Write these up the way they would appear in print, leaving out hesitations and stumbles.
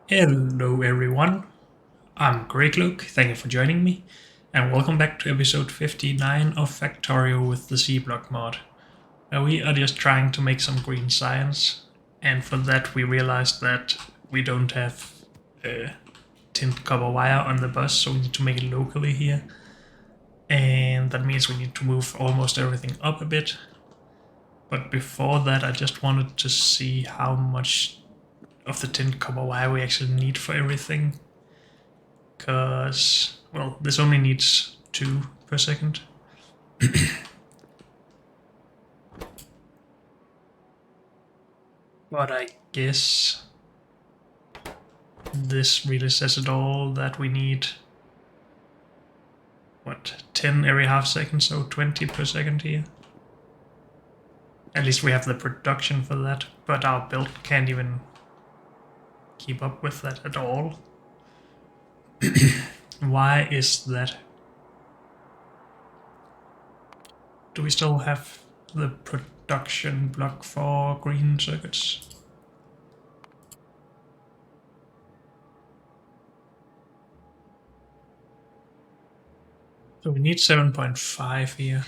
Hello everyone, I'm Greg Luke, thank you for joining me, and welcome back to episode 59 of Factorio with the C-Block mod. We are just trying to make some green science, and for that we realized that we don't have tint copper wire on the bus, so we need to make it locally here. And that means we need to move almost everything up a bit. But before that I just wanted to see how much of the tint copper wire we actually need for everything. Because, well, this only needs 2 per second. But I guess this really says it all, that we need, what, 10 every half second, so 20 per second here. At least we have the production for that, but our build can't even keep up with that at all. Why is that? Do we still have the production block for green circuits? So we need 7.5 here.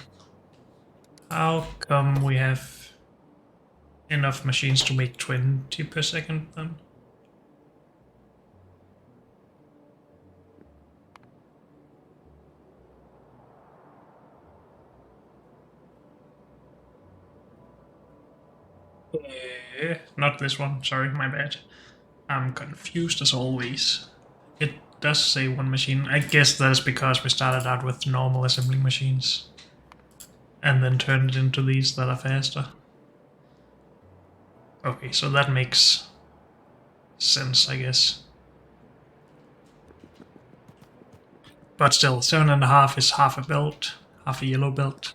How come we have enough machines to make 20 per second then? Not this one, sorry, my bad. I'm confused as always. It does say one machine. I guess that is because we started out with normal assembling machines and then turned it into these that are faster. Okay, so that makes sense, I guess. But still, 7.5 is half a belt, half a yellow belt.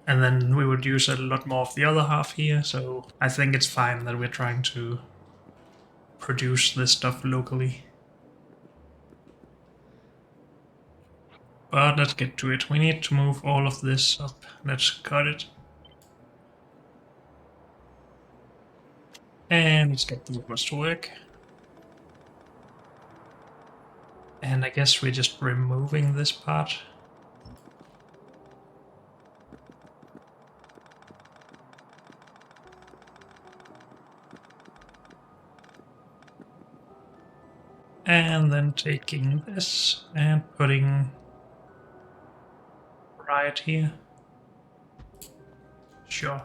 And then we would use a lot more of the other half here, so I think it's fine that we're trying to produce this stuff locally. But let's get to it. We need to move all of this up. Let's cut it. And let's get the bus to work. And I guess we're just removing this part. And then taking this and putting right here. Sure.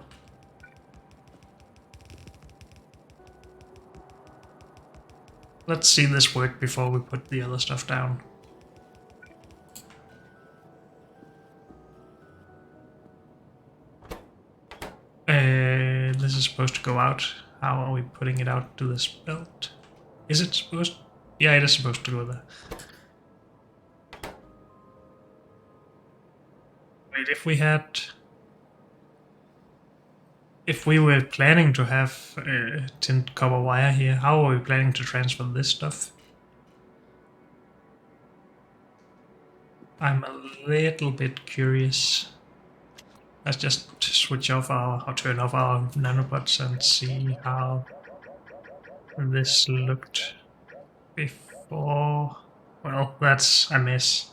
Let's see this work before we put the other stuff down. This is supposed to go out. How are we putting it out to this belt? Is it supposed? Yeah, it is supposed to go there. Wait, if we were planning to have tint copper wire here, how are we planning to transfer this stuff? I'm a little bit curious. Let's just switch off or turn off our nanobots and see how this looked before. Well, that's a mess.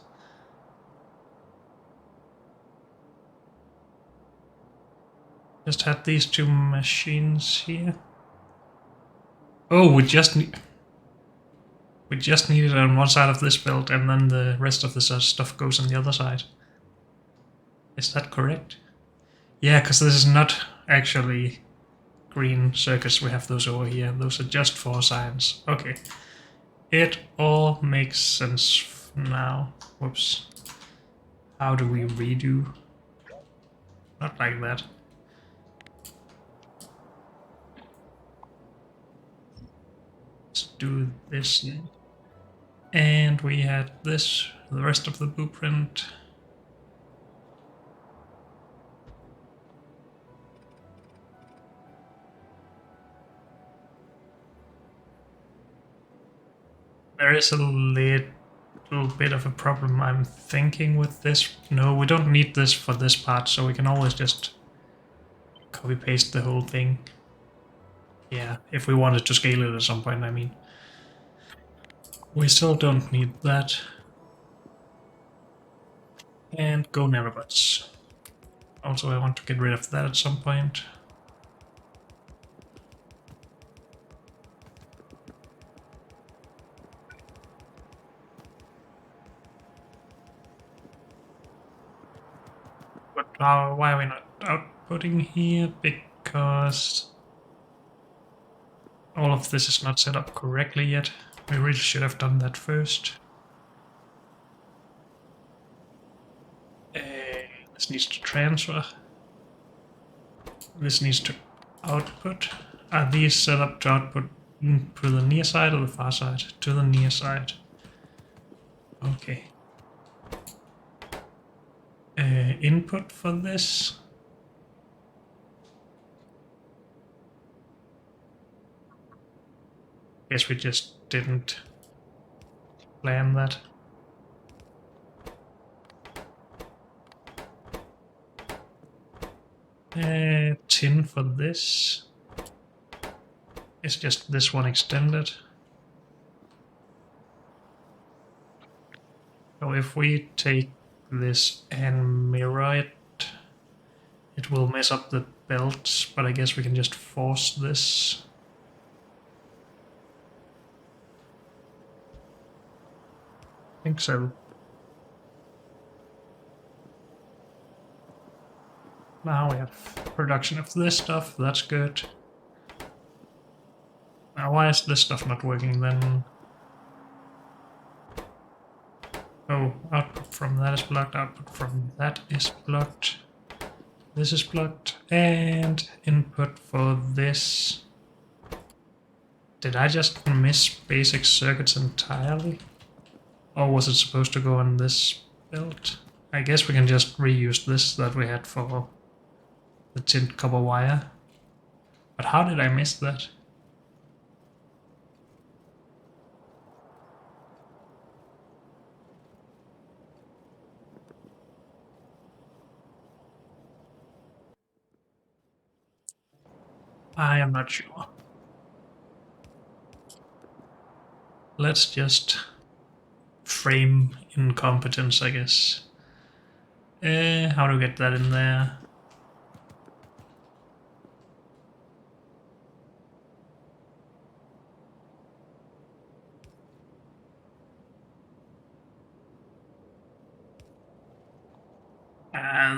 Just had these 2 machines here. Oh, we just need it on one side of this build, and then the rest of the stuff goes on the other side. Is that correct? Yeah, because this is not actually green circuits. We have those over here. Those are just for science. Okay. It all makes sense now. Whoops. How do we redo? Not like that. Let's do this then. And we had this, the rest of the blueprint. There is a little bit of a problem, I'm thinking, with this. No, we don't need this for this part, so we can always just copy-paste the whole thing. Yeah, if we wanted to scale it at some point, I mean. We still don't need that. And go nanobots. Also, I want to get rid of that at some point. But why are we not outputting here? Because all of this is not set up correctly yet. We really should have done that first. This needs to transfer. This needs to output. Are these set up to output to the near side or the far side? To the near side. Okay. Input for this. Guess we just didn't plan that. Tin for this. It's just this one extended. So if we take this and mirror it, it will mess up the belts, but I guess we can just force this. I think so. Now we have production of this stuff, that's good. Now why is this stuff not working then? Oh, output from that is blocked, output from that is blocked. This is blocked, and input for this. Did I just miss basic circuits entirely? Or was it supposed to go on this belt? I guess we can just reuse this that we had for the tin copper wire. But how did I miss that? I am not sure. Let's just frame incompetence, I guess. How to get that in there?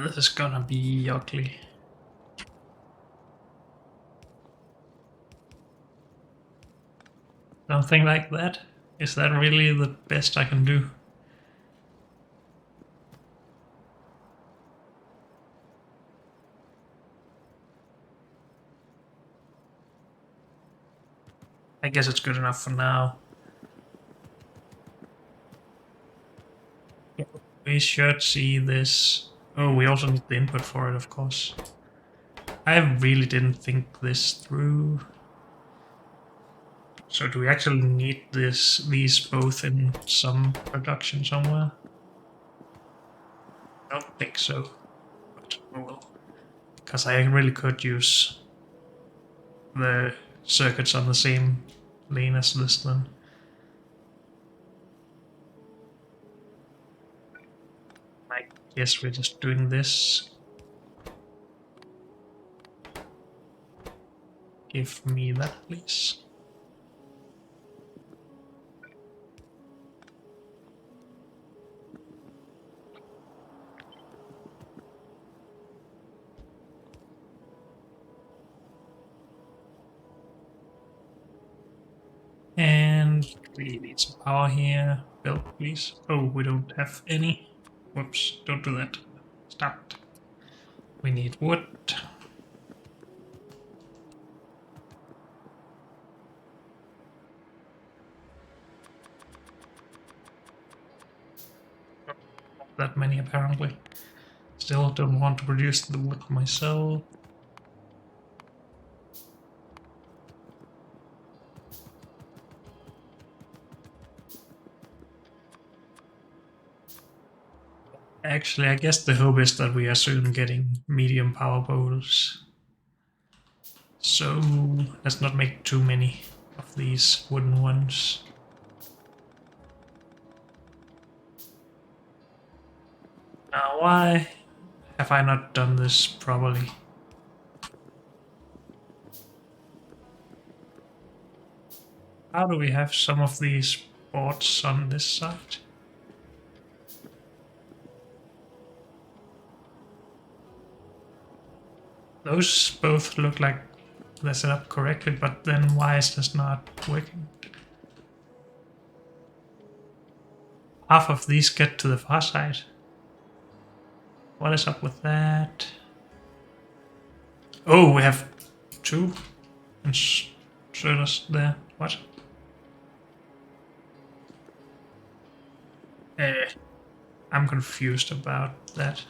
This is gonna be ugly. Something like that? Is that really the best I can do? I guess it's good enough for now. We should see this. Oh, we also need the input for it, of course. I really didn't think this through. So do we actually need these both in some production somewhere? I don't think so. But oh well. Because I really could use the circuits on the same lane as this then. I guess we're just doing this. Give me that, please. And we need some power here. Build, please. Oh, we don't have any. Whoops, don't do that. Stop it. We need wood. Not that many, apparently. Still don't want to produce the wood myself. Actually, I guess the hope is that we are soon getting medium power poles. So let's not make too many of these wooden ones. Now why have I not done this properly? How do we have some of these boards on this side? Those both look like they're set up correctly, but then why is this not working? Half of these get to the far side. What is up with that? Oh, we have two inserters there. What? I'm confused about that.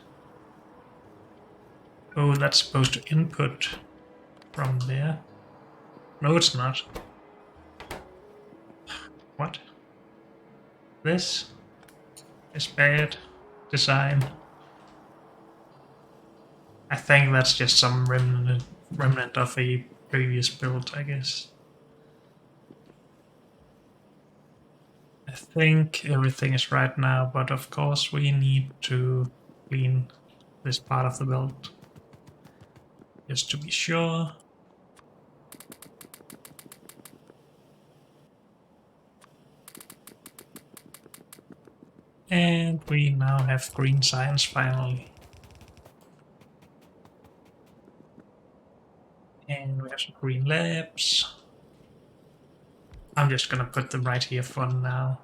Oh, that's supposed to input from there. No, it's not. What? This is bad design. I think that's just some remnant of a previous build, I guess. I think everything is right now, but of course we need to clean this part of the build. Just to be sure. And we now have green signs finally. And we have some green labs. I'm just gonna put them right here for now.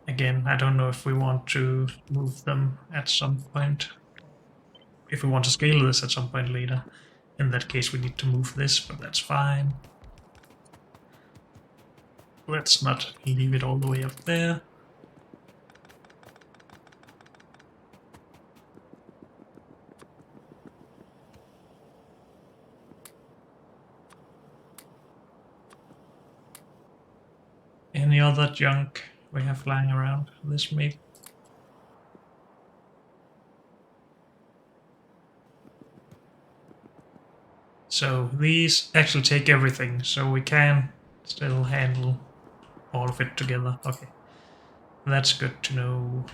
Again, I don't know if we want to move them at some point. If we want to scale this at some point later. In that case we need to move this, but that's fine. Let's not leave it all the way up there. Any other junk we have lying around? This maybe. So these actually take everything, so we can still handle all of it together. Okay, that's good to know.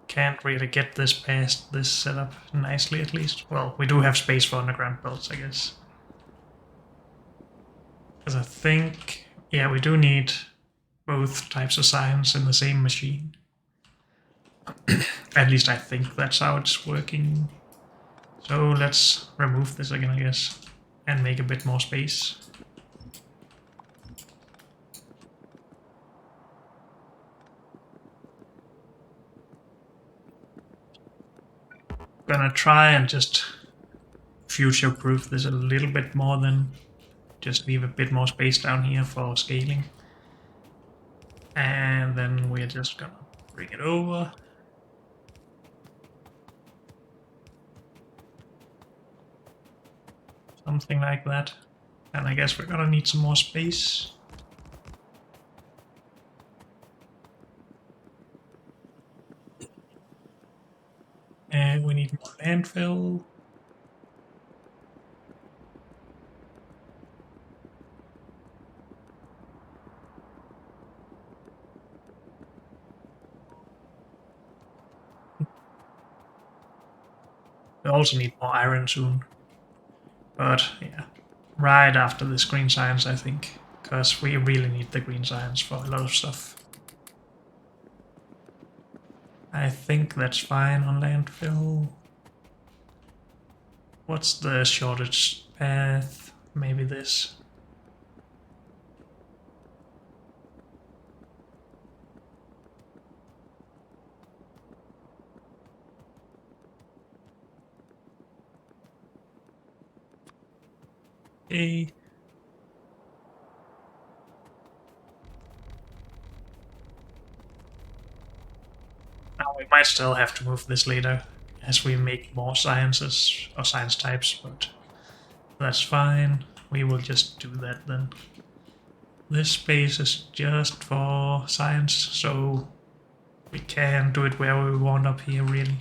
Can't really get this past this setup nicely, at least. Well, we do have space for underground belts, I guess. Because I think, yeah, we do need both types of science in the same machine. At least I think that's how it's working. So let's remove this again, I guess, and make a bit more space. Gonna try and just future-proof this a little bit more than just leave a bit more space down here for scaling. And then we're just gonna bring it over. Something like that. And I guess we're gonna need some more space. And we need more landfill. We also need more iron soon. But yeah, right after this green science, I think. Because we really need the green science for a lot of stuff. I think that's fine on landfill. What's the shortest path? Maybe this. Okay. Now we might still have to move this later as we make more sciences or science types, but that's fine. We will just do that then. This space is just for science, so we can do it where we want up here, really.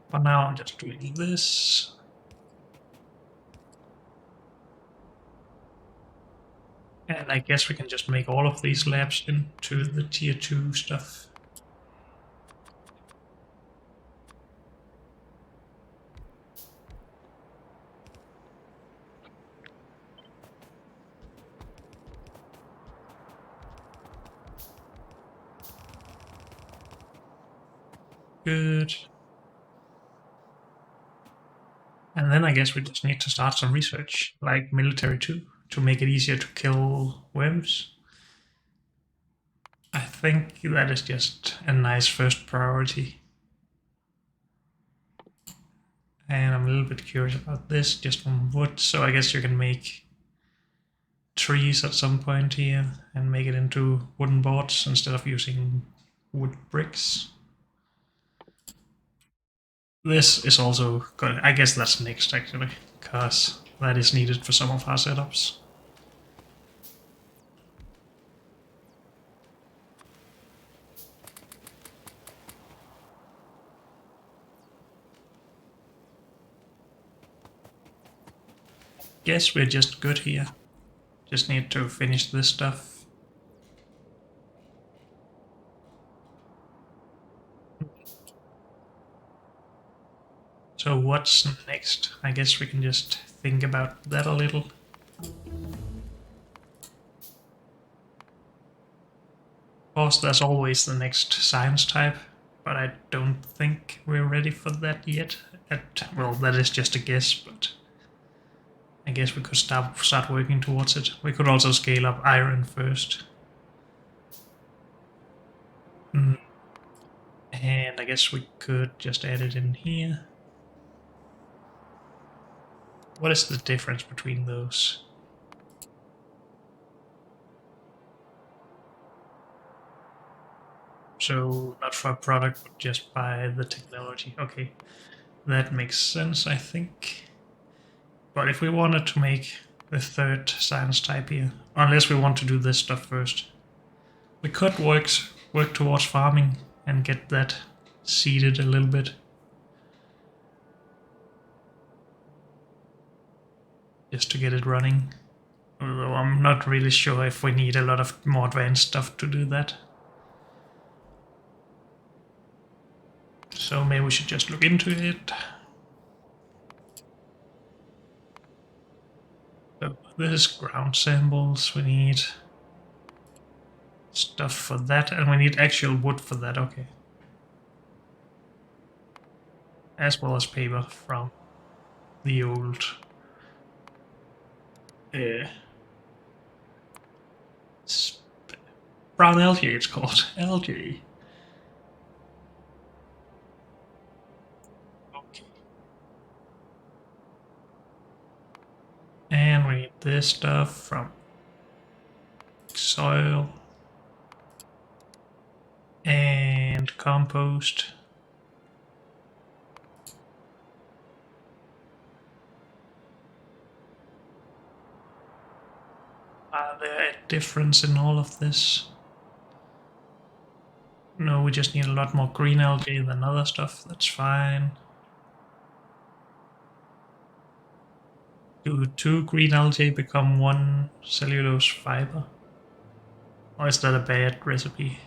For now, I'm just doing this. And I guess we can just make all of these labs into the tier 2 stuff. Good. And then I guess we just need to start some research, like military too, to make it easier to kill worms. I think that is just a nice first priority. And I'm a little bit curious about this, just from wood, so I guess you can make trees at some point here and make it into wooden boards instead of using wood bricks. This is also good. I guess that's next actually, because that is needed for some of our setups. Guess we're just good here. Just need to finish this stuff. So what's next? I guess we can just think about that a little. Of course, there's always the next science type, but I don't think we're ready for that yet. Well, that is just a guess, but I guess we could start working towards it. We could also scale up iron first. And I guess we could just add it in here. What is the difference between those? So not for a product, but just by the technology. Okay, that makes sense, I think. But if we wanted to make the third science type here, unless we want to do this stuff first, we could work towards farming and get that seeded a little bit. Just to get it running. Although I'm not really sure if we need a lot of more advanced stuff to do that. So maybe we should just look into it. So this is ground samples. We need stuff for that, and we need actual wood for that. Okay. As well as paper from the old brown algae, it's called. Algae. Okay. And we need this stuff from soil and compost. Are there a difference in all of this? No, we just need a lot more green algae than other stuff. That's fine. Do 2 green algae become 1 cellulose fiber? Or is that a bad recipe?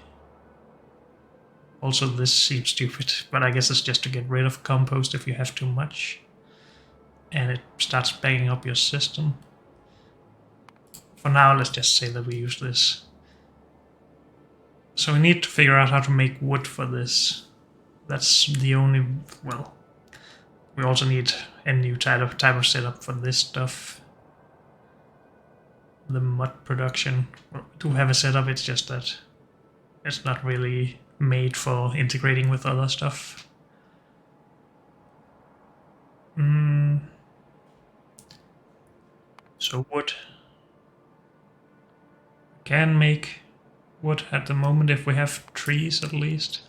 Also, this seems stupid, but I guess it's just to get rid of compost if you have too much. And it starts banging up your system. For now, let's just say that we use this. So we need to figure out how to make wood for this. That's the only... well, we also need a new type of setup for this stuff. The mud production. Well, we do have a setup, it's just that it's not really made for integrating with other stuff. So wood. Can make wood at the moment if we have trees at least.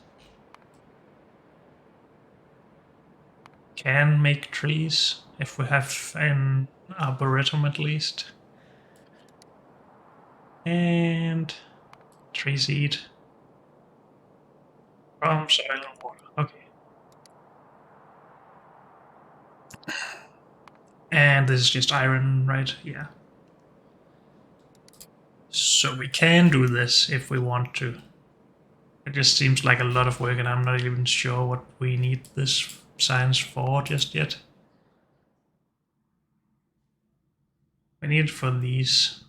Can make trees if we have an arboretum at least. And tree seed from soil and water. Okay. And this is just iron, right? Yeah. So we can do this if we want to. It just seems like a lot of work and I'm not even sure what we need this science for just yet. We need it for these.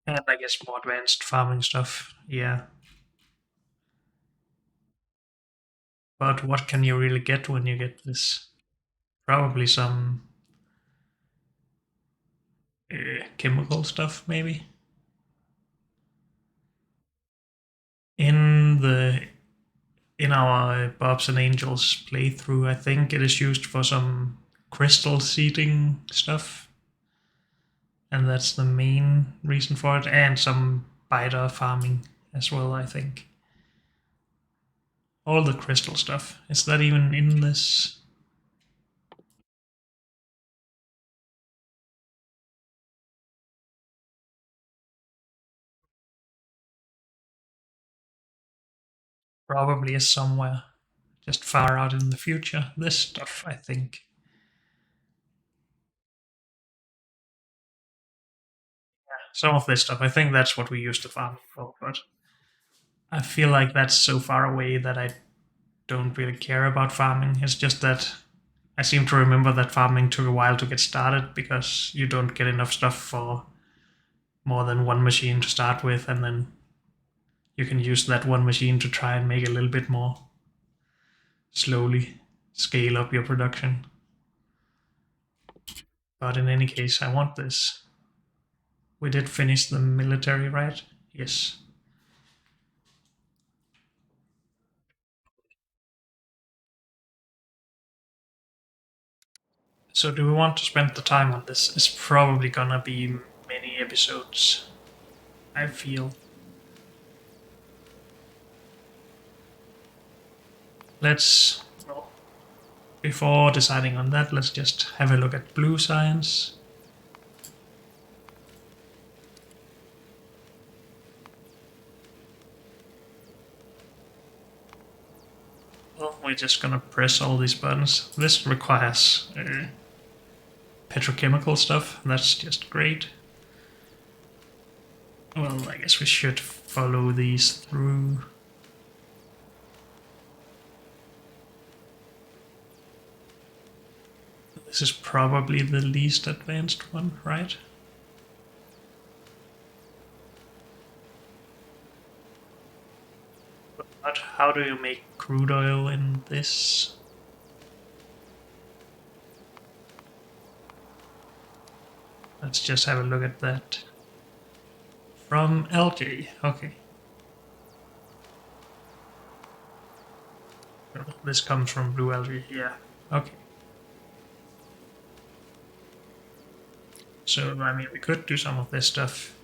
And I guess more advanced farming stuff, yeah. But what can you really get when you get this? Probably some chemical stuff, maybe. In the in our Bobs and Angels playthrough, I think it is used for some crystal seeding stuff, and that's the main reason for it, and some biter farming as well, I think. All the crystal stuff. Is that even in this? Probably is somewhere just far out in the future. This stuff, I think. Some of this stuff, I think that's what we used to farm for, but I feel like that's so far away that I don't really care about farming. It's just that I seem to remember that farming took a while to get started because you don't get enough stuff for more than one machine to start with, and then you can use that one machine to try and make a little bit more slowly scale up your production. But in any case, I want this. We did finish the military, right? Yes. So do we want to spend the time on this? It's probably gonna be many episodes, I feel. Let's, well, before deciding on that, let's just have a look at blue science. Well, we're just gonna press all these buttons. This requires petrochemical stuff. That's just great. Well, I guess we should follow these through. This is probably the least advanced one, right? But how do you make crude oil in this? Let's just have a look at that. From algae, okay. This comes from blue algae, yeah, okay. So, I mean, we could do some of this stuff.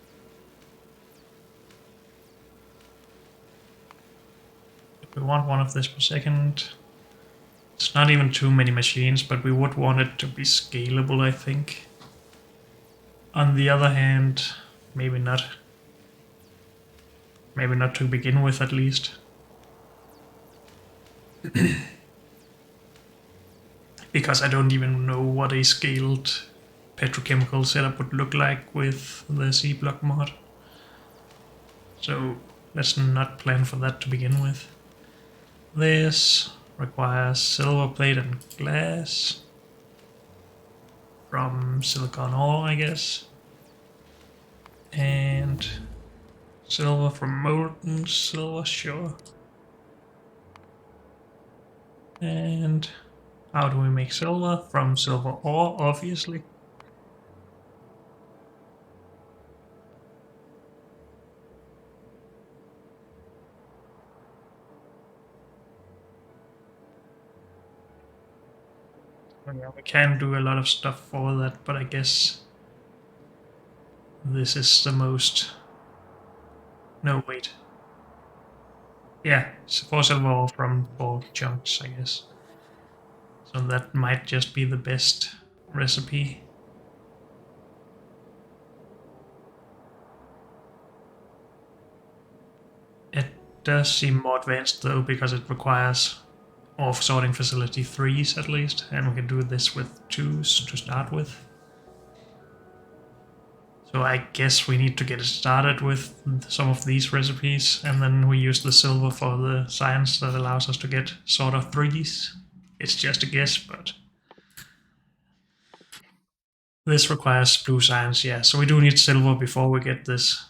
If we want one of this per second, it's not even too many machines, but we would want it to be scalable, I think. On the other hand, maybe not. Maybe not to begin with, at least. Because I don't even know what a scaled petrochemical setup would look like with the C-block mod. So let's not plan for that to begin with. This requires silver plate and glass from silicon ore, I guess. And silver from molten silver, sure. And how do we make silver? From silver ore, obviously. Yeah, we can do a lot of stuff for that, but I guess this is the most... No, wait. Yeah, it's for silver ore from bulk chunks, I guess. So that might just be the best recipe. It does seem more advanced though, because it requires or sorting facility 3s at least, and we can do this with 2s to start with. So I guess we need to get it started with some of these recipes, and then we use the silver for the science that allows us to get sort of 3s. It's just a guess, but this requires blue science, yeah. So we do need silver before we get this.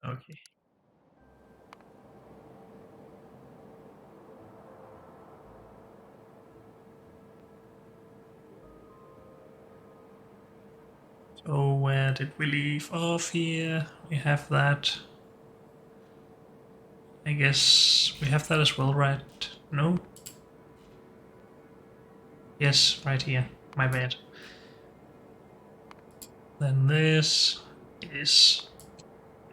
Okay. So where did we leave off here? We have that. I guess we have that as well, right? No? Yes, right here. My bad. Then this is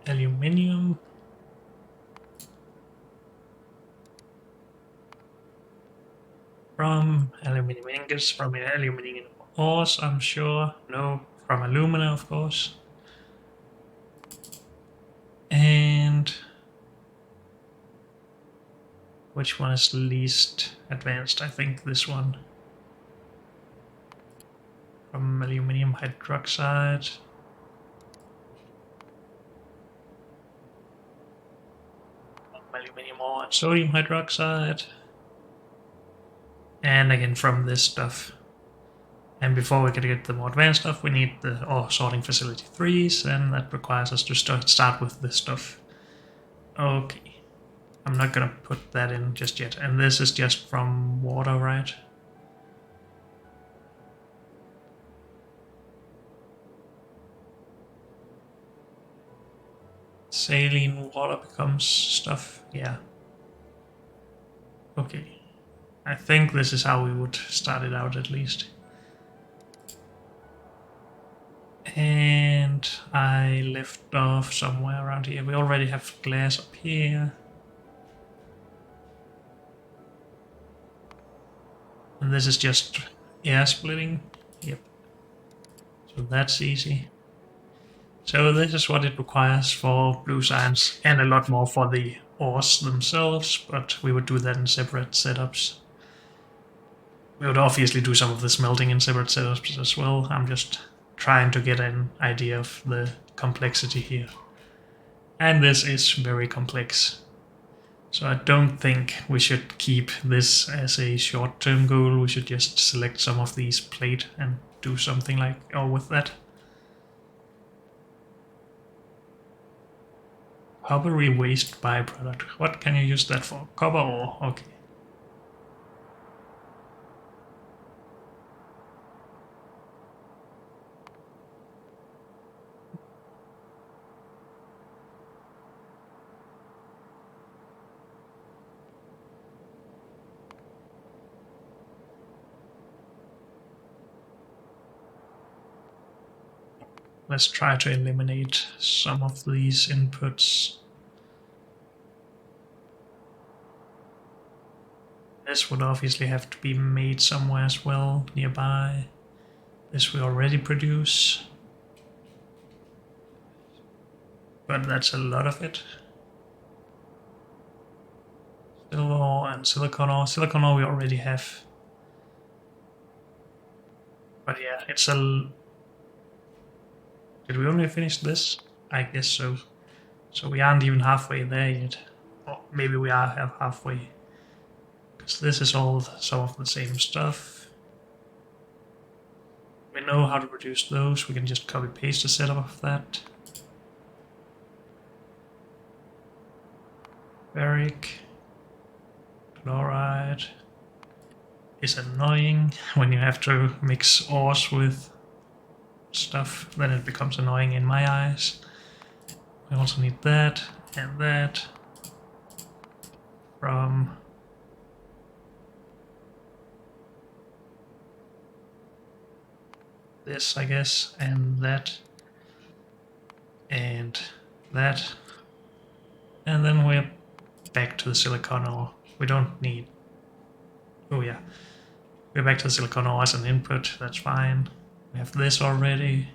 aluminium. From aluminium ingots, from aluminium ores, I'm sure. No, from alumina, of course. And which one is least advanced? I think this one. From aluminium hydroxide. Aluminium ore and sodium hydroxide. And again from this stuff. And before we can get the more advanced stuff, we need the ore sorting facility 3s, and that requires us to start with this stuff. Okay. I'm not gonna put that in just yet. And this is just from water, right? Saline water becomes stuff, yeah. Okay. I think this is how we would start it out at least. And I left off somewhere around here. We already have glass up here. And this is just air splitting. Yep. So that's easy. So this is what it requires for blue science, and a lot more for the ores themselves, but we would do that in separate setups. We would obviously do some of the smelting in separate setups as well. I'm just trying to get an idea of the complexity here. And this is very complex. So I don't think we should keep this as a short-term goal. We should just select some of these plate and do something like with that. Coppery waste byproduct. What can you use that for? Copper ore. Okay. Let's try to eliminate some of these inputs. This would obviously have to be made somewhere as well, nearby. This we already produce. But that's a lot of it. Silver ore and silicon ore. Silicon ore we already have. But yeah, it's a... Did we only finish this? I guess so. So we aren't even halfway there yet. Or maybe we are halfway. Because this is all some of the same stuff. We know how to produce those. We can just copy paste the setup of that. Ferric. Chloride is annoying when you have to mix ores with stuff. Then it becomes annoying in my eyes. We also need that and that from this, I guess, and that and that. And then we're back to the silicon ore. We don't need... Oh yeah. We're back to the silicon ore as an input. That's fine. We have this already.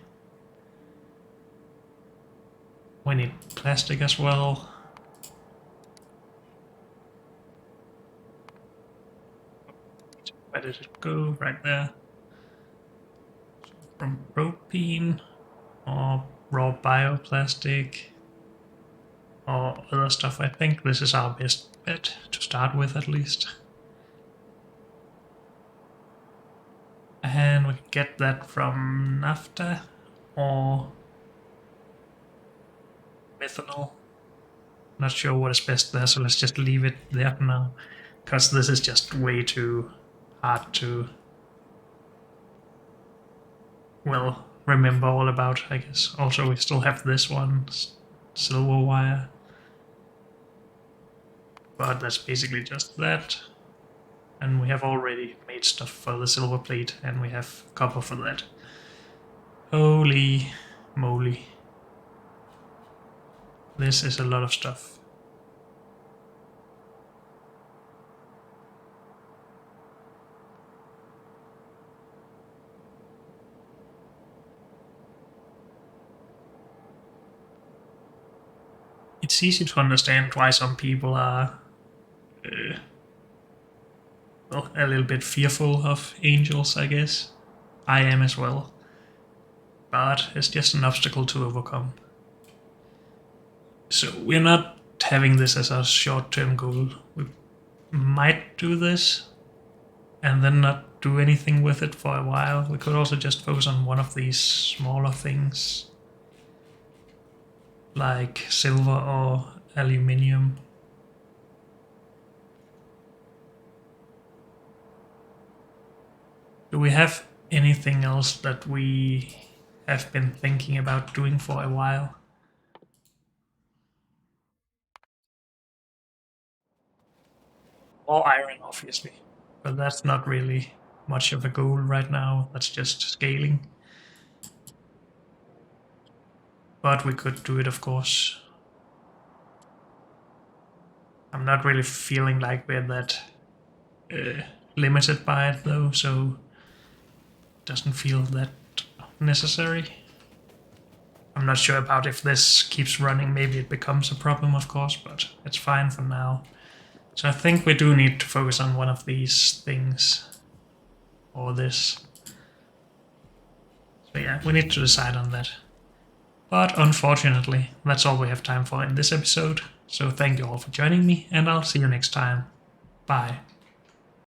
We need plastic as well. Where did it go? Right there. From propene or raw bioplastic or other stuff. I think this is our best bet to start with, at least. And we can get that from naphtha or methanol. Not sure what is best there, so let's just leave it there for now, because this is just way too hard to, well, remember all about, I guess. Also, we still have this one, silver wire, but that's basically just that. And we have already made stuff for the silver plate, and we have copper for that. Holy moly. This is a lot of stuff. It's easy to understand why some people are well, a little bit fearful of angels, I guess. I am as well. But it's just an obstacle to overcome. So we're not having this as a short-term goal. We might do this and then not do anything with it for a while. We could also just focus on one of these smaller things, like silver or aluminium. Do we have anything else that we have been thinking about doing for a while? Or iron, obviously. But that's not really much of a goal right now. That's just scaling. But we could do it, of course. I'm not really feeling like we're that limited by it, though, so it doesn't feel that necessary. I'm not sure about if this keeps running. Maybe it becomes a problem, of course, but it's fine for now. So I think we do need to focus on one of these things. Or this. So yeah, we need to decide on that. But unfortunately, that's all we have time for in this episode. So thank you all for joining me, and I'll see you next time. Bye.